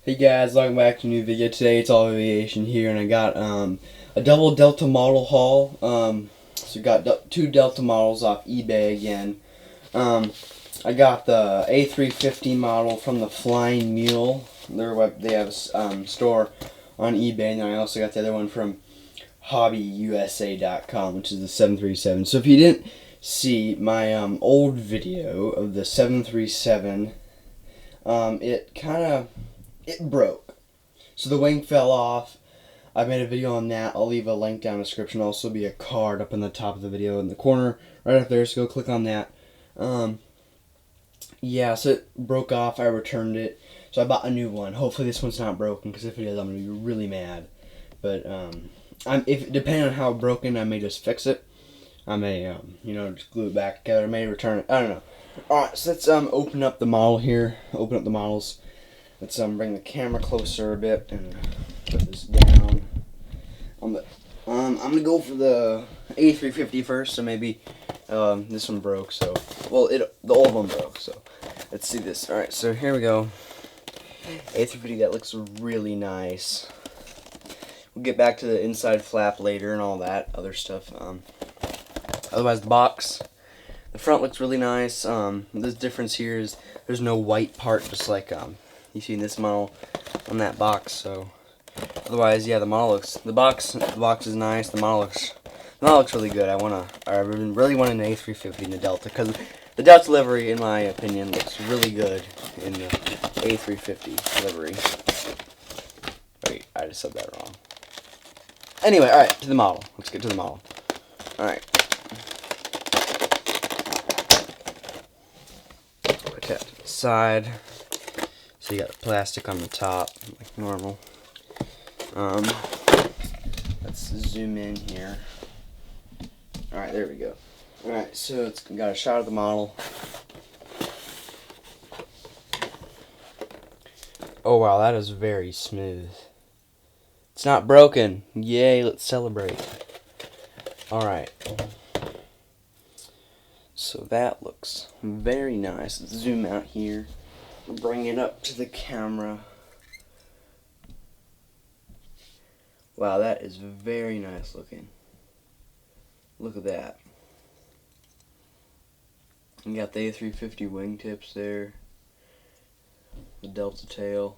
Hey guys, welcome back to a new video. Today it's all aviation here, and I got a double Delta model haul. So we got two Delta models off eBay again. I got the A350 model from the Flying Mule. They have a store on eBay, and then I also got the other one from hobbyusa.com, which is the 737. So if you didn't see my old video of the 737, it broke. So the wing fell off. I made a video on that. I'll leave a link down in the description. There'll also be a card up in the top of the video in the corner right up there, so go click on that. Yeah, so it broke off. I returned it. So I bought a new one. Hopefully this one's not broken, because if it is, I'm going to be really mad. But depending on how broken, I may just fix it. I may, just glue it back together. I may return it. I don't know. Alright, so let's open up the model here. Open up the models. Let's bring the camera closer a bit and put this down. I'm gonna go for the A350 first. So maybe this one broke. So the old one broke. So let's see this. All right. So here we go. A350. That looks really nice. We'll get back to the inside flap later and all that other stuff. Otherwise, the box. The front looks really nice. The difference here is there's no white part, just like you see in this model on that box. So otherwise, yeah, the box is nice. The model looks really good. I really want an A350 in the Delta, because the Delta livery, in my opinion, looks really good in the A350 livery. Wait, I just said that wrong. Anyway, all right, to the model. Let's get to the model. All right. Put that to the side. So you got the plastic on the top, like normal. Let's zoom in here. Alright, there we go. Alright, so it's got a shot of the model. Oh wow, that is very smooth. It's not broken. Yay, let's celebrate. Alright. So that looks very nice. Let's zoom out here. Bring it up to the camera. Wow, that is very nice looking. Look at that. You got the A350 wingtips there. The Delta tail.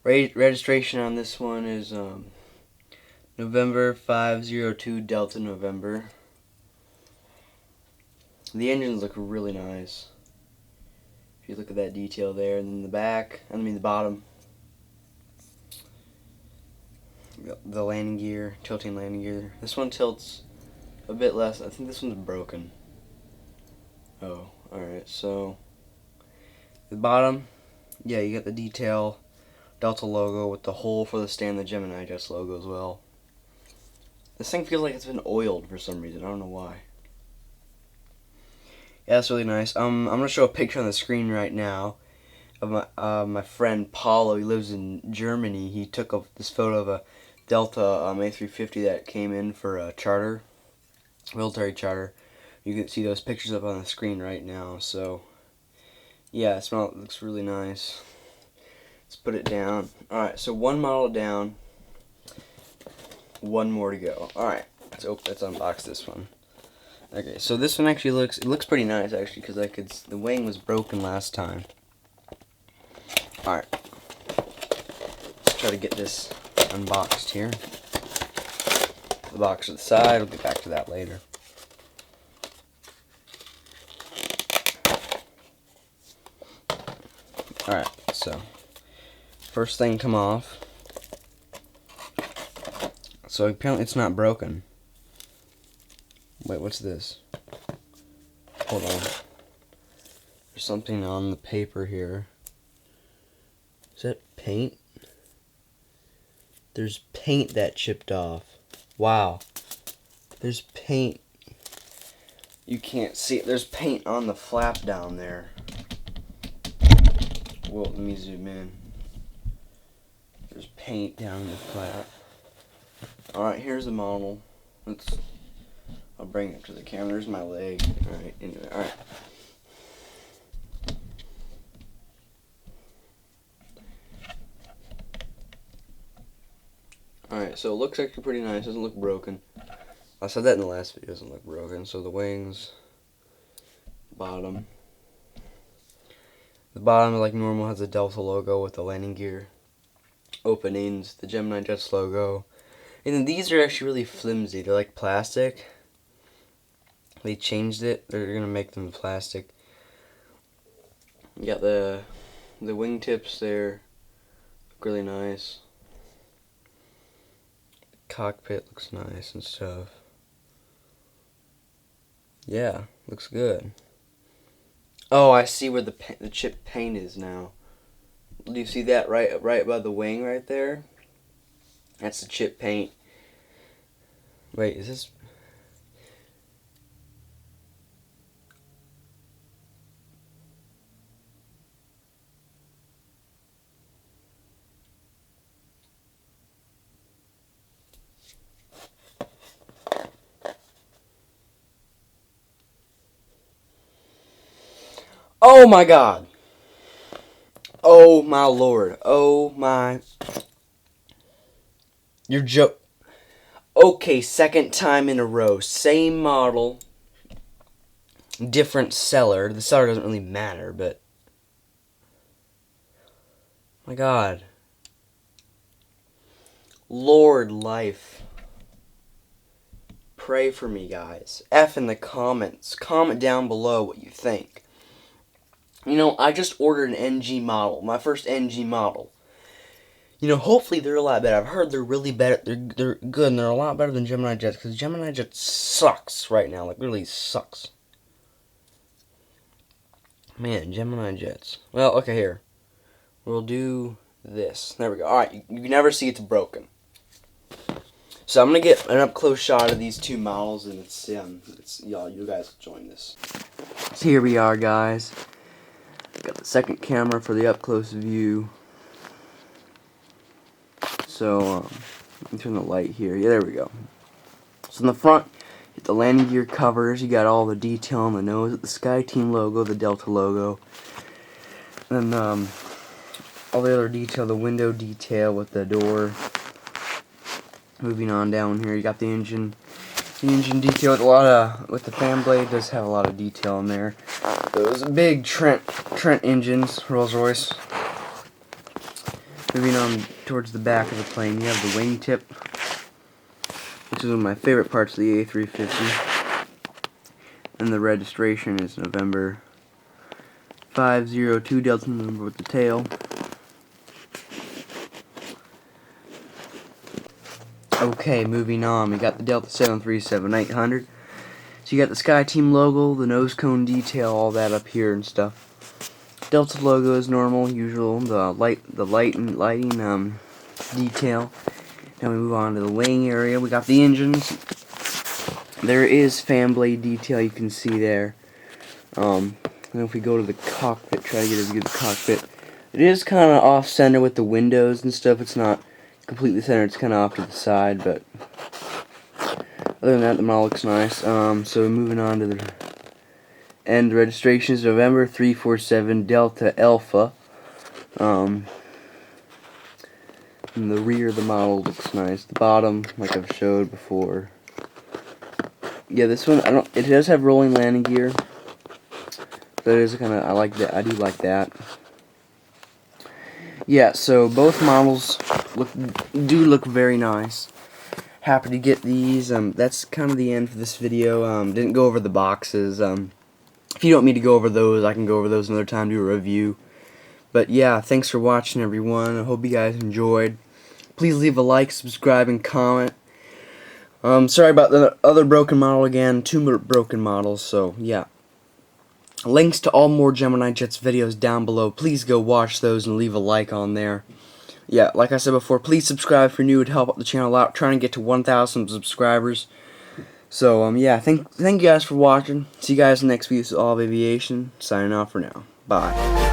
Registration on this one is November 502 Delta November. The engines look really nice. If you look at that detail there, and then the bottom, the landing gear, tilting landing gear. This one tilts a bit less. I think this one's broken. Oh, alright, so the bottom, yeah, you got the detail, Delta logo with the hole for the stand, the Gemini just logo as well. This thing feels like it's been oiled for some reason. I don't know why. Yeah, that's really nice. I'm gonna show a picture on the screen right now of my friend Paulo. He lives in Germany. He took this photo of a Delta A350 that came in for a charter, military charter. You can see those pictures up on the screen right now. So yeah, it looks really nice. Let's put it down. All right, so one model down, one more to go. All right, let's unbox this one. Okay, so this one actually looks pretty nice actually, because the wing was broken last time. All right, let's try to get this unboxed here. Put the box to the side. We'll get back to that later. All right, so first thing come off. So apparently it's not broken. Wait, what's this? Hold on. There's something on the paper here. Is that paint? There's paint that chipped off. Wow. There's paint. You can't see it. There's paint on the flap down there. Well, let me zoom in. There's paint down the flap. Alright, here's the model. I'll bring it to the camera. There's my leg. Alright, anyway, alright. Alright, so it looks actually pretty nice. Doesn't look broken. I said that in the last video. Doesn't look broken. So the wings, bottom. The bottom, like normal, has a Delta logo with the landing gear openings, the Gemini Jets logo. And then these are actually really flimsy. They're like plastic. They changed it. They're gonna make them plastic. You got the wingtips there. Look really nice. Cockpit looks nice and stuff. Yeah, looks good. Oh, I see where the chip paint is now. Do you see that right above the wing right there? That's the chip paint. Wait, is this? Oh my God. Oh my Lord. Oh my. You're Okay, second time in a row. Same model. Different seller. The seller doesn't really matter, but. My God. Lord life. Pray for me, guys. F in the comments. Comment down below what you think. You know, I just ordered an NG model. My first NG model. You know, hopefully they're a lot better. I've heard they're really better. They're good, and they're a lot better than Gemini Jets. Because Gemini Jets sucks right now. Like, really sucks. Man, Gemini Jets. Well, okay, here. We'll do this. There we go. Alright, you can never see it's broken. So I'm going to get an up-close shot of these two models, and it's y'all, you guys join this. So here we are, guys. Got the second camera for the up-close view. So, let me turn the light here. Yeah, there we go. So in the front, you get the landing gear covers. You got all the detail on the nose, the Sky Team logo, the Delta logo. And all the other detail, the window detail with the door. Moving on down here, you got the engine. The engine detail with the fan blade does have a lot of detail in there. Those big Trent engines, Rolls-Royce. Moving on towards the back of the plane, you have the wingtip, which is one of my favorite parts of the A350. And the registration is November 502 Delta number with the tail. Okay, moving on, we got the Delta 737-800. So you got the Sky Team logo, the nose cone detail, all that up here and stuff. Delta logo is normal, usual. The lighting detail. Now we move on to the wing area. We got the engines. There is fan blade detail you can see there. And if we go to the cockpit, try to get a view of the cockpit. It is kind of off center with the windows and stuff. It's not completely centered. It's kind of off to the side, but other than that, the model looks nice. So moving on to the end. Registration is November 347 Delta Alpha. And the rear of the model looks nice. The bottom, like I've showed before. Yeah, this one it does have rolling landing gear. That is I like that. I do like that. Yeah, so both models do look very nice. Happy to get these. That's kind of the end for this video. Didn't go over the boxes. If you don't want me to go over those, I can go over those another time, do a review. But yeah, thanks for watching, everyone. I hope you guys enjoyed. Please leave a like, subscribe, and comment. Sorry about the other broken model again. 2 broken models, so yeah. Links to all more Gemini Jets videos down below. Please go watch those and leave a like on there. Yeah, like I said before, please subscribe if you're new. It would help the channel out. Trying to get to 1,000 subscribers. So, yeah, thank you guys for watching. See you guys in the next video. This is All of Aviation. Signing off for now. Bye.